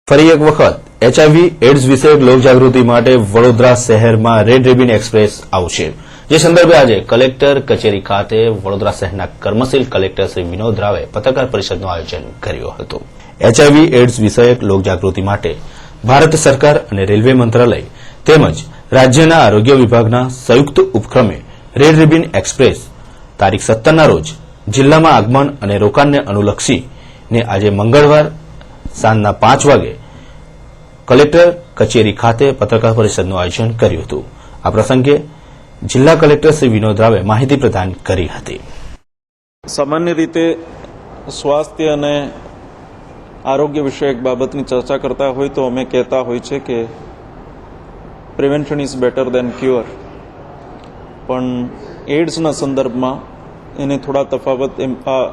ફરી એક વખત એચઆઈવી એડ્સ વિષયક લોકજાગૃતિ માટે વડોદરા શહેરમાં રેડ રિબન એક્સપ્રેસ આવશે, જે સંદર્ભે આજે કલેક્ટર કચેરી ખાતે વડોદરા શહેરના કર્મશીલ કલેક્ટર શ્રી વિનોદ રાવે પત્રકાર પરિષદનું આયોજન કર્યું હતું। એચઆઈવી એડ્સ વિષયક લોકજાગૃતિ માટે ભારત સરકાર અને રેલવે મંત્રાલય તેમજ રાજ્યના આરોગ્ય વિભાગના સંયુક્ત ઉપક્રમે રેડ રિબન એક્સપ્રેસ તારીખ 17ના રોજ જિલ્લામાં આગમન અને રોકાણને અનુલક્ષીને આજે મંગળવાર સાંજના 5 વાગે કલેક્ટર કચેરી ખાતે પત્રકાર પરિષદનું આયોજન કર્યું હતું। આ પ્રસંગે જિલ્લા કલેક્ટર શ્રી વિનોદ રાવે માહિતી પ્રદાન કરી હતી। સામાન્ય રીતે સ્વાસ્થ્ય અને આરોગ્ય વિષયક બાબતની ચર્ચા કરતા હોય તો અમે કહેતા હોય છે કે prevention is better than cure, પણ એડ્સના સંદર્ભમાં એને થોડા તફાવત આ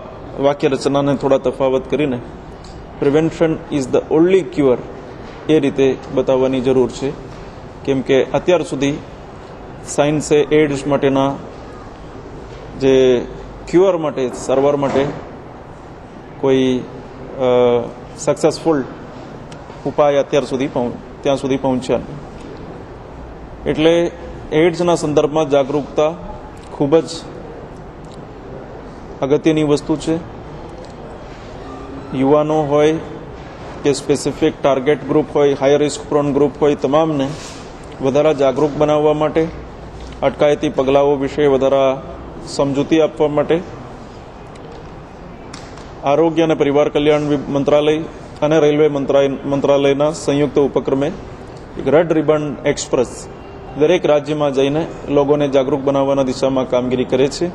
વાક્ય રચનાને થોડા તફાવત કરીને prevention is the only cure એ રીતે બતાવવાની જરૂર છે, કેમ કે અત્યાર સુધી સાયન્સે એડ્સ માટેના જે ક્યોર માટે સારવાર માટે કોઈ સક્સેસફુલ ઉપાય અત્યાર સુધી ત્યાં સુધી પહોંચ્યા નહીં। એટલે એડ્સના સંદર્ભમાં જાગૃતતા ખૂબ જ અગત્યની વસ્તુ છે। યુવાનો હોય કે સ્પેસિફિક ટાર્ગેટ ગ્રુપ હોય, હાઈ રિસ્ક પ્રોન ગ્રુપ હોય, તમામને વધારે જાગૃત બનાવવા માટે, અટકાયતી પગલાઓ વિશે વધારે સમજૂતી આપવા માટે આરોગ્ય અને પરિવાર કલ્યાણ મંત્રાલય અને રેલવે મંત્રાલયના સંયુક્ત ઉપક્રમે એક રેડ રિબન એક્સપ્રેસ દરેક રાજ્યમાં જઈને લોકોને જાગૃત બનાવવાના દિશામાં કામગીરી કરે છે।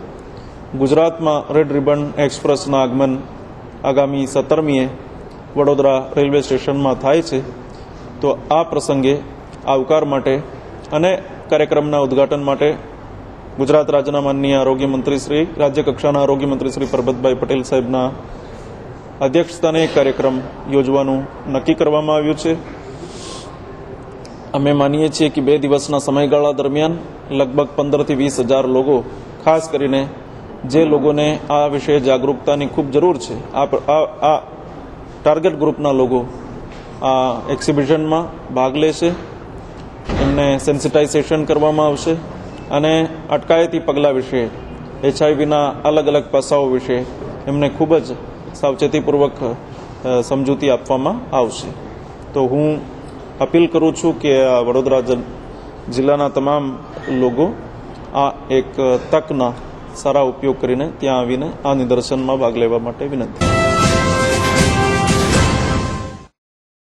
ગુજરાતમાં રેડ રિબન એક્સપ્રેસના આગમન આગામી 17મીએ વડોદરા રેલવે સ્ટેશનમાં થાય છે। તો આ પ્રસંગે આવકાર માટે અને કાર્યક્રમના ઉદ્ઘાટન માટે ગુજરાત રાજ્યના માનનીય આરોગ્ય મંત્રી શ્રી રાજ્ય કક્ષાના આરોગ્ય મંત્રી શ્રી પરબતભાઈ પટેલ સાહેબના અધ્યક્ષસ્થાને કાર્યક્રમ યોજવાનું નક્કી કરવામાં આવ્યું છે। અમે માનીએ છીએ કે 2 દિવસના સમયગાળા દરમિયાન લગભગ 15 થી 20 હજાર લોકો, ખાસ કરીને જે લોકોને આ વિશે જાગૃતતાની ખૂબ જરૂર છે, આ ટાર્ગેટ ગ્રુપના લોકો આ એક્ઝિબિશનમાં ભાગ લેશે। એમને સેન્સિટાઇઝેશન કરવામાં આવશે અને અટકાયતી પગલાં વિશે, એચઆઈવીના અલગ અલગ પાસાઓ વિશે એમને ખૂબ જ સાવચેતીપૂર્વક સમજૂતી આપવામાં આવશે। તો હું અપીલ કરું છું કે આ વડોદરા જિલ્લાના તમામ લોકો આ એક તકના સારા ઉપયોગ કરીને ત્યાં આવીને આ નિદર્શનમાં ભાગ લેવા માટે વિનંતી।